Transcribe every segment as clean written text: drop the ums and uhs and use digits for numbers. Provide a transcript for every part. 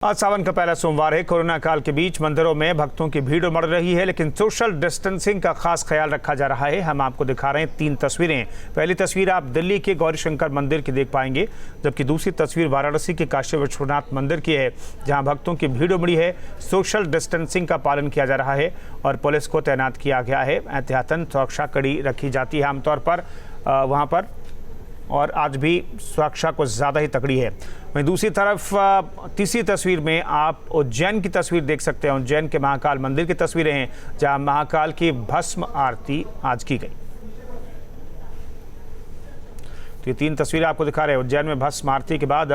आज सावन का पहला सोमवार है। कोरोना काल के बीच मंदिरों में भक्तों की भीड़ उमड़ रही है, लेकिन सोशल डिस्टेंसिंग का खास ख्याल रखा जा रहा है। हम आपको दिखा रहे हैं 3 तस्वीरें। पहली तस्वीर आप दिल्ली के गौरीशंकर मंदिर की देख पाएंगे, जबकि दूसरी तस्वीर वाराणसी के काशी विश्वनाथ मंदिर की है, जहां भक्तों की भीड़ उमड़ी है। सोशल डिस्टेंसिंग का पालन किया जा रहा है और पुलिस को तैनात किया गया है। एहतियातन सुरक्षा कड़ी रखी जाती है आमतौर पर वहाँ पर, और आज भी सुरक्षा कुछ ज़्यादा ही तगड़ी है। वहीं दूसरी तरफ तीसरी तस्वीर में आप उज्जैन की तस्वीर देख सकते हैं। उज्जैन के महाकाल मंदिर की तस्वीरें हैं, जहां महाकाल की भस्म आरती आज की गई। तो ये 3 तस्वीरें आपको दिखा रहे हैं। उज्जैन में भस्म आरती के बाद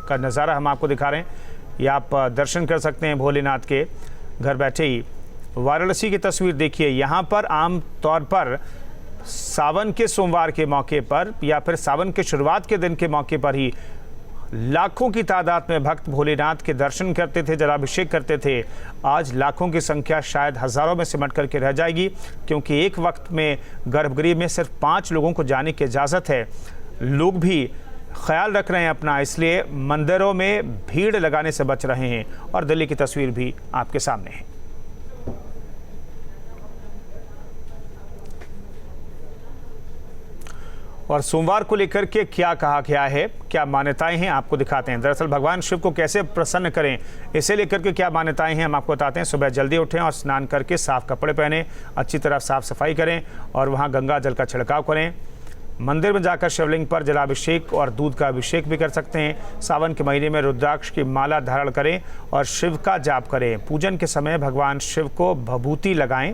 का नज़ारा हम आपको दिखा रहे हैं। ये आप दर्शन कर सकते हैं भोलेनाथ के घर बैठे ही। वाराणसी की तस्वीर देखिए। यहाँ पर आम तौर पर सावन के सोमवार के मौके पर या फिर सावन के शुरुआत के दिन के मौके पर ही लाखों की तादाद में भक्त भोलेनाथ के दर्शन करते थे, जलाभिषेक करते थे। आज लाखों की संख्या शायद हजारों में सिमट करके रह जाएगी, क्योंकि एक वक्त में गर्भगृह में सिर्फ 5 लोगों को जाने की इजाज़त है। लोग भी ख्याल रख रहे हैं अपना, इसलिए मंदिरों में भीड़ लगाने से बच रहे हैं। और दिल्ली की तस्वीर भी आपके सामने है। और सोमवार को लेकर के क्या कहा गया है, क्या मान्यताएं हैं, आपको दिखाते हैं। दरअसल भगवान शिव को कैसे प्रसन्न करें, इसे लेकर के क्या मान्यताएं हैं, हम आपको बताते हैं। सुबह जल्दी उठें और स्नान करके साफ कपड़े पहनें, अच्छी तरह साफ सफाई करें और वहां गंगा जल का छिड़काव करें। मंदिर में जाकर शिवलिंग पर जलाभिषेक और दूध का अभिषेक भी कर सकते हैं। सावन के महीने में रुद्राक्ष की माला धारण करें और शिव का जाप करें। पूजन के समय भगवान शिव को भभूति लगाएं।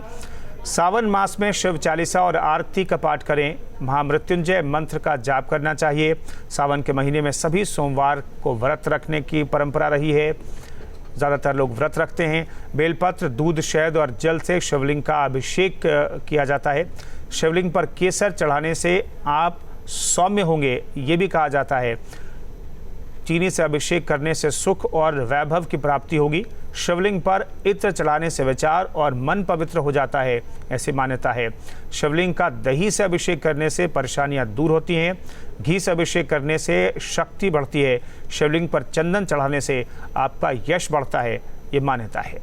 सावन मास में शिव चालीसा और आरती का पाठ करें। महामृत्युंजय मंत्र का जाप करना चाहिए। सावन के महीने में सभी सोमवार को व्रत रखने की परंपरा रही है। ज़्यादातर लोग व्रत रखते हैं। बेलपत्र, दूध, शहद और जल से शिवलिंग का अभिषेक किया जाता है। शिवलिंग पर केसर चढ़ाने से आप सौम्य होंगे, ये भी कहा जाता है। चीनी से अभिषेक करने से सुख और वैभव की प्राप्ति होगी। शिवलिंग पर इत्र चढ़ाने से विचार और मन पवित्र हो जाता है, ऐसी मान्यता है। शिवलिंग का दही से अभिषेक करने से परेशानियां दूर होती हैं। घी से अभिषेक करने से शक्ति बढ़ती है। शिवलिंग पर चंदन चढ़ाने से आपका यश बढ़ता है, ये मान्यता है।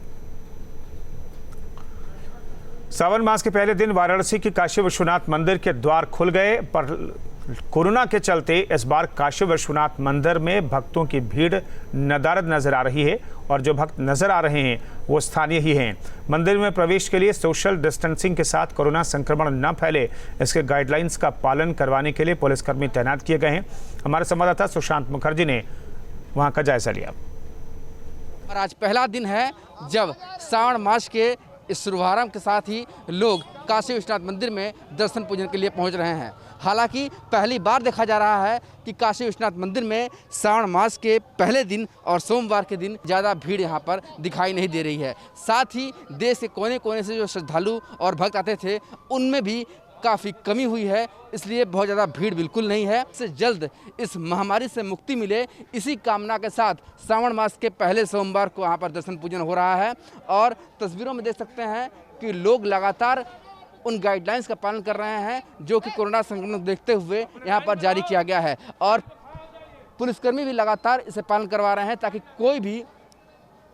सावन मास के पहले दिन वाराणसी के काशी विश्वनाथ मंदिर के द्वार खुल गए, पर कोरोना के चलते इस बार काशी विश्वनाथ मंदिर में भक्तों की भीड़ नदारद नजर आ रही है, और जो भक्त नजर आ रहे हैं वो स्थानीय ही हैं। मंदिर में प्रवेश के लिए सोशल डिस्टेंसिंग के साथ कोरोना संक्रमण न फैले, इसके गाइडलाइंस का पालन करवाने के लिए पुलिसकर्मी तैनात किए गए हैं। हमारे संवाददाता सुशांत मुखर्जी ने वहां का जायजा लिया। और आज पहला दिन है जब श्रावण मास के इस शुभारंभ के साथ ही लोग काशी विश्वनाथ मंदिर में दर्शन पूजन के लिए पहुंच रहे हैं। हालांकि पहली बार देखा जा रहा है कि काशी विश्वनाथ मंदिर में श्रावण मास के पहले दिन और सोमवार के दिन ज़्यादा भीड़ यहां पर दिखाई नहीं दे रही है। साथ ही देश के कोने कोने से जो श्रद्धालु और भक्त आते थे उनमें भी काफ़ी कमी हुई है, इसलिए बहुत ज़्यादा भीड़ बिल्कुल नहीं है। इससे जल्द इस महामारी से मुक्ति मिले, इसी कामना के साथ श्रावण मास के पहले सोमवार को यहाँ पर दर्शन पूजन हो रहा है। और तस्वीरों में देख सकते हैं कि लोग लगातार उन गाइडलाइंस का पालन कर रहे हैं जो कि कोरोना संक्रमण को देखते हुए यहाँ पर जारी किया गया है। और पुलिसकर्मी भी लगातार इसे पालन करवा रहे हैं, ताकि कोई भी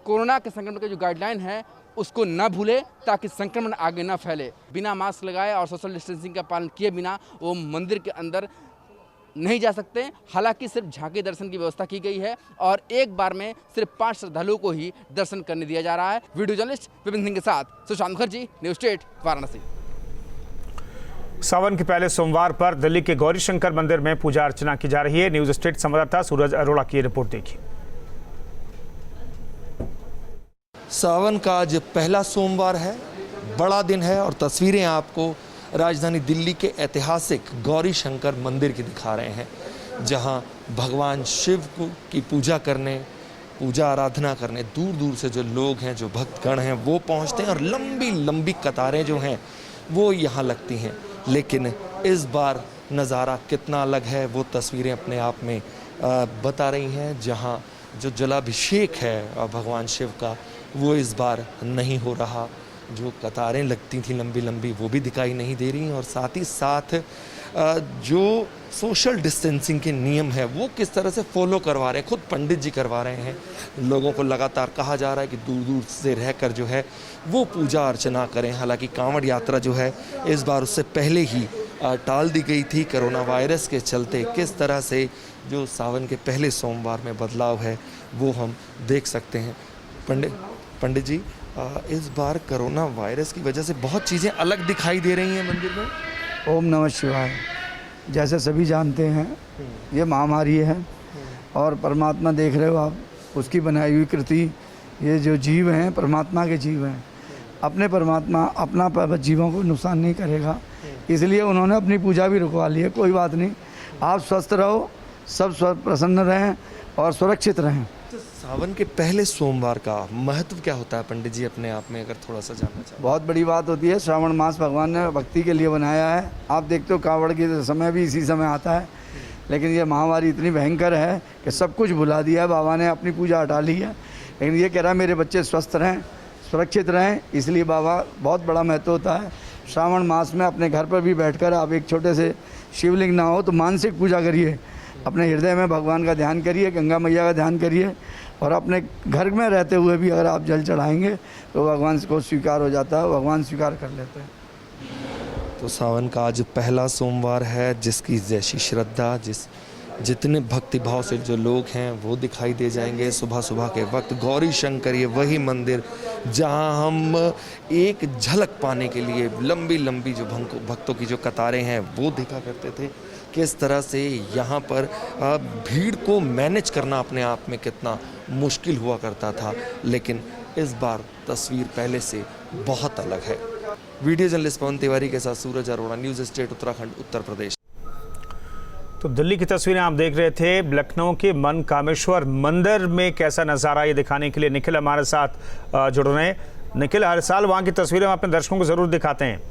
कोरोना के संक्रमण के जो गाइडलाइन है उसको न भूले, ताकि संक्रमण आगे न फैले। बिना मास्क लगाए और सोशल डिस्टेंसिंग का पालन किए बिना वो मंदिर के अंदर नहीं जा सकते। हालांकि सिर्फ झांकी दर्शन की व्यवस्था की गई है और एक बार में सिर्फ 5 श्रद्धालुओं को ही दर्शन करने दिया जा रहा है। वीडियो जर्नलिस्ट विपिन सिंह के साथ सुशांत मुखर्जी, न्यूज़ स्टेट, वाराणसी। सावन के पहले सोमवार पर दिल्ली के गौरीशंकर मंदिर में पूजा अर्चना की जा रही है। न्यूज़ स्टेट संवाददाता सूरज अरोड़ा की रिपोर्ट देखिए। सावन का आज पहला सोमवार है, बड़ा दिन है, और तस्वीरें आपको राजधानी दिल्ली के ऐतिहासिक गौरीशंकर मंदिर की दिखा रहे हैं, जहां भगवान शिव की पूजा आराधना करने दूर दूर से जो लोग हैं, जो भक्तगण हैं, वो पहुंचते हैं और लंबी लंबी कतारें जो हैं वो यहाँ लगती हैं। लेकिन इस बार नज़ारा कितना अलग है वो तस्वीरें अपने आप में बता रही हैं, जहाँ जो जलाभिषेक है भगवान शिव का वो इस बार नहीं हो रहा। जो कतारें लगती थी लंबी लंबी वो भी दिखाई नहीं दे रही, और साथ ही साथ जो सोशल डिस्टेंसिंग के नियम है वो किस तरह से फॉलो करवा रहे हैं, खुद पंडित जी करवा रहे हैं। लोगों को लगातार कहा जा रहा है कि दूर दूर से रहकर जो है वो पूजा अर्चना करें। हालांकि कांवड़ यात्रा जो है इस बार उससे पहले ही टाल दी गई थी कोरोना वायरस के चलते। किस तरह से जो सावन के पहले सोमवार में बदलाव है वो हम देख सकते हैं। पंडित जी, इस बार कोरोना वायरस की वजह से बहुत चीज़ें अलग दिखाई दे रही हैं मंदिर में। ओम नमः शिवाय। जैसे सभी जानते हैं ये महामारी है और परमात्मा देख रहे हो आप, उसकी बनाई हुई कृति। ये जो जीव हैं परमात्मा के जीव हैं, अपने परमात्मा अपना जीवों को नुकसान नहीं करेगा, इसलिए उन्होंने अपनी पूजा भी रुकवा ली है। कोई बात नहीं, आप स्वस्थ रहो, सब प्रसन्न रहें और सुरक्षित रहें। तो सावन के पहले सोमवार का महत्व क्या होता है पंडित जी, अपने आप में अगर थोड़ा सा जानना चाहें। बहुत बड़ी बात होती है। श्रावण मास भगवान ने भक्ति के लिए बनाया है। आप देखते हो कांवड़ के समय भी इसी समय आता है, लेकिन ये महामारी इतनी भयंकर है कि सब कुछ भुला दिया है। बाबा ने अपनी पूजा हटा ली है, लेकिन ये कह रहा है मेरे बच्चे स्वस्थ रहें, सुरक्षित रहें, इसलिए बाबा बहुत बड़ा महत्व होता है। श्रावण मास में अपने घर पर भी बैठकर आप एक छोटे से शिवलिंग ना हो तो मानसिक पूजा करिए, अपने हृदय में भगवान का ध्यान करिए, गंगा मैया का ध्यान करिए, और अपने घर में रहते हुए भी अगर आप जल चढ़ाएंगे तो भगवान को स्वीकार हो जाता है, भगवान स्वीकार कर लेते हैं। तो सावन का आज पहला सोमवार है, जिसकी जैसी श्रद्धा, जितने भक्तिभाव से जो लोग हैं वो दिखाई दे जाएंगे। सुबह सुबह के वक्त गौरी शंकर, ये वही मंदिर जहां हम एक झलक पाने के लिए लंबी लंबी जो भक्तों की जो कतारें हैं वो देखा करते थे। किस तरह से यहाँ पर भीड़ को मैनेज करना अपने आप में कितना मुश्किल हुआ करता था, लेकिन इस बार तस्वीर पहले से बहुत अलग है। वीडियो जर्नलिस्ट पवन तिवारी के साथ सूरज अरोड़ा, न्यूज़ स्टेट उत्तराखंड, उत्तर प्रदेश। तो दिल्ली की तस्वीरें आप देख रहे थे। लखनऊ के मनकामेश्वर मंदिर में कैसा नज़ारा, ये दिखाने के लिए निखिल हमारे साथ जुड़ रहे हैं। निखिल, हर साल वहाँ की तस्वीरें हम अपने दर्शकों को ज़रूर दिखाते हैं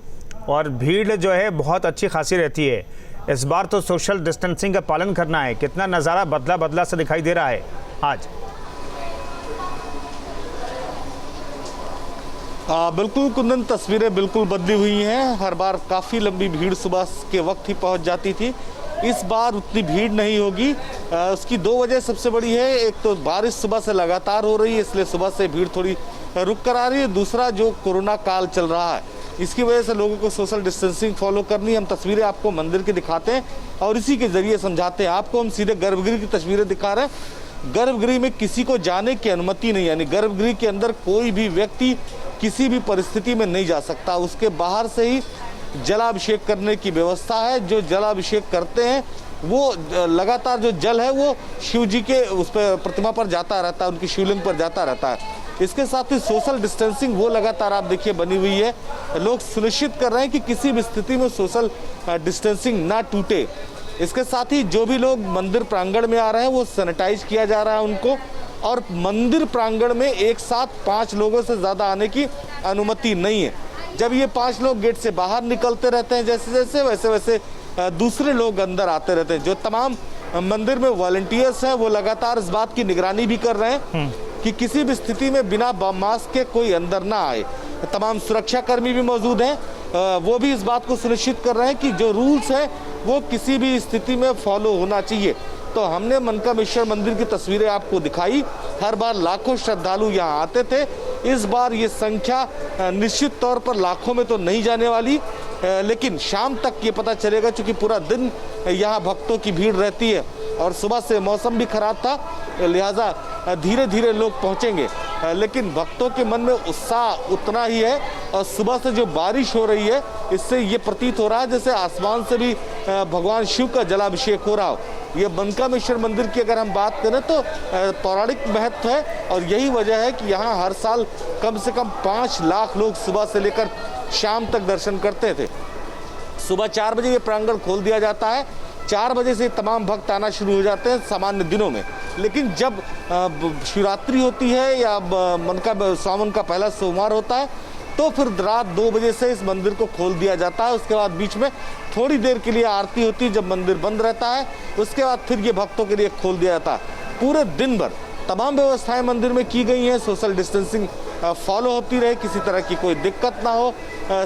और भीड़ जो है बहुत अच्छी खासी रहती है। इस बार तो सोशल डिस्टेंसिंग का पालन करना है। कितना नज़ारा बदला बदला सा दिखाई दे रहा है आज। बिल्कुल कुंदन, तस्वीरें बिल्कुल बदली हुई हैं। हर बार काफ़ी लंबी भीड़ सुबह के वक्त ही पहुंच जाती थी, इस बार उतनी भीड़ नहीं होगी। उसकी दो वजह सबसे बड़ी है, एक तो बारिश सुबह से लगातार हो रही है, इसलिए सुबह से भीड़ थोड़ी रुक कर आ रही है। दूसरा जो कोरोना काल चल रहा है, इसकी वजह से लोगों को सोशल डिस्टेंसिंग फॉलो करनी। हम तस्वीरें आपको मंदिर की दिखाते हैं और इसी के जरिए समझाते हैं आपको। हम सीधे गर्भगृह की तस्वीरें दिखा रहे हैं। गर्भगृह में किसी को जाने की अनुमति नहीं, यानी गर्भगृह के अंदर कोई भी व्यक्ति किसी भी परिस्थिति में नहीं जा सकता। उसके बाहर से ही जलाभिषेक करने की व्यवस्था है। जो जलाभिषेक करते हैं वो लगातार जो जल है वो शिव जी के उस पर प्रतिमा पर जाता रहता है, उनकी शिवलिंग पर जाता रहता है। इसके साथ ही सोशल डिस्टेंसिंग वो लगातार आप देखिए बनी हुई है। लोग सुनिश्चित कर रहे हैं कि किसी भी स्थिति में सोशल डिस्टेंसिंग ना टूटे। इसके साथ ही जो भी लोग मंदिर प्रांगण में आ रहे हैं वो सैनिटाइज किया जा रहा है उनको, और मंदिर प्रांगण में एक साथ 5 लोगों से ज़्यादा आने की अनुमति नहीं है। जब ये 5 लोग गेट से बाहर निकलते रहते हैं जैसे जैसे वैसे वैसे दूसरे लोग अंदर आते रहते हैं। जो तमाम मंदिर में वॉलंटियर्स हैं वो लगातार इस बात की निगरानी भी कर रहे हैं कि किसी भी स्थिति में बिना मास्क के कोई अंदर ना आए। तमाम सुरक्षा कर्मी भी मौजूद हैं, वो भी इस बात को सुनिश्चित कर रहे हैं कि जो रूल्स हैं वो किसी भी स्थिति में फॉलो होना चाहिए। तो हमने मनकामेश्वर मंदिर की तस्वीरें आपको दिखाई। हर बार लाखों श्रद्धालु यहाँ आते थे, इस बार ये संख्या निश्चित तौर पर लाखों में तो नहीं जाने वाली, लेकिन शाम तक ये पता चलेगा, क्योंकि पूरा दिन यहाँ भक्तों की भीड़ रहती है और सुबह से मौसम भी खराब था, लिहाजा धीरे धीरे लोग पहुँचेंगे। लेकिन भक्तों के मन में उत्साह उतना ही है और सुबह से जो बारिश हो रही है इससे ये प्रतीत हो रहा है जैसे आसमान से भी भगवान शिव का जलाभिषेक हो रहा हो। ये मनकामेश्वर मंदिर की अगर हम बात करें तो पौराणिक महत्व है और यही वजह है कि यहाँ हर साल कम से कम 5 लाख लोग सुबह से लेकर शाम तक दर्शन करते थे। सुबह 4 बजे ये प्रांगण खोल दिया जाता है, 4 बजे से तमाम भक्त आना शुरू हो जाते हैं सामान्य दिनों में। लेकिन जब शिवरात्रि होती है या सावन का पहला सोमवार होता है तो फिर रात 2 बजे से इस मंदिर को खोल दिया जाता है। उसके बाद बीच में थोड़ी देर के लिए आरती होती है जब मंदिर बंद रहता है, उसके बाद फिर ये भक्तों के लिए खोल दिया जाता है। पूरे दिन भर तमाम व्यवस्थाएं मंदिर में की गई हैं, सोशल डिस्टेंसिंग फॉलो होती रहे, किसी तरह की कोई दिक्कत ना हो।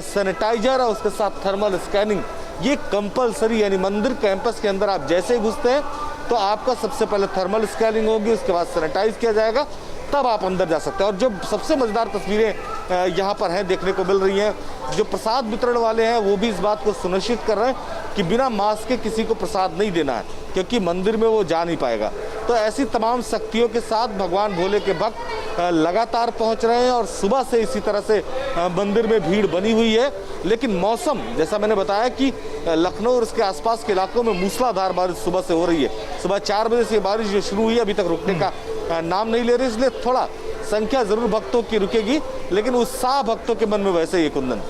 सैनिटाइजर और उसके साथ थर्मल स्कैनिंग ये कंपलसरी, यानी मंदिर कैंपस के अंदर आप जैसे ही घुसते हैं तो आपका सबसे पहले थर्मल स्कैनिंग होगी, उसके बाद सैनिटाइज किया जाएगा, तब आप अंदर जा सकते हैं। और जो सबसे मज़ेदार तस्वीरें यहाँ पर हैं, देखने को मिल रही हैं, जो प्रसाद वितरण वाले हैं वो भी इस बात को सुनिश्चित कर रहे हैं कि बिना मास्क के किसी को प्रसाद नहीं देना है, क्योंकि मंदिर में वो जा नहीं पाएगा। तो ऐसी तमाम सख्तियों के साथ भगवान भोले के भक्त लगातार पहुँच रहे हैं और सुबह से इसी तरह से मंदिर में भीड़ बनी हुई है। लेकिन मौसम, जैसा मैंने बताया कि लखनऊ और उसके आसपास के इलाकों में मूसलाधार बारिश सुबह से हो रही है। सुबह 4 बजे से बारिश जो शुरू हुई है अभी तक रुकने का नाम नहीं ले रही, इसलिए थोड़ा संख्या जरूर भक्तों की रुकेगी, लेकिन उत्साह भक्तों के मन में वैसे ही है। कुंदन।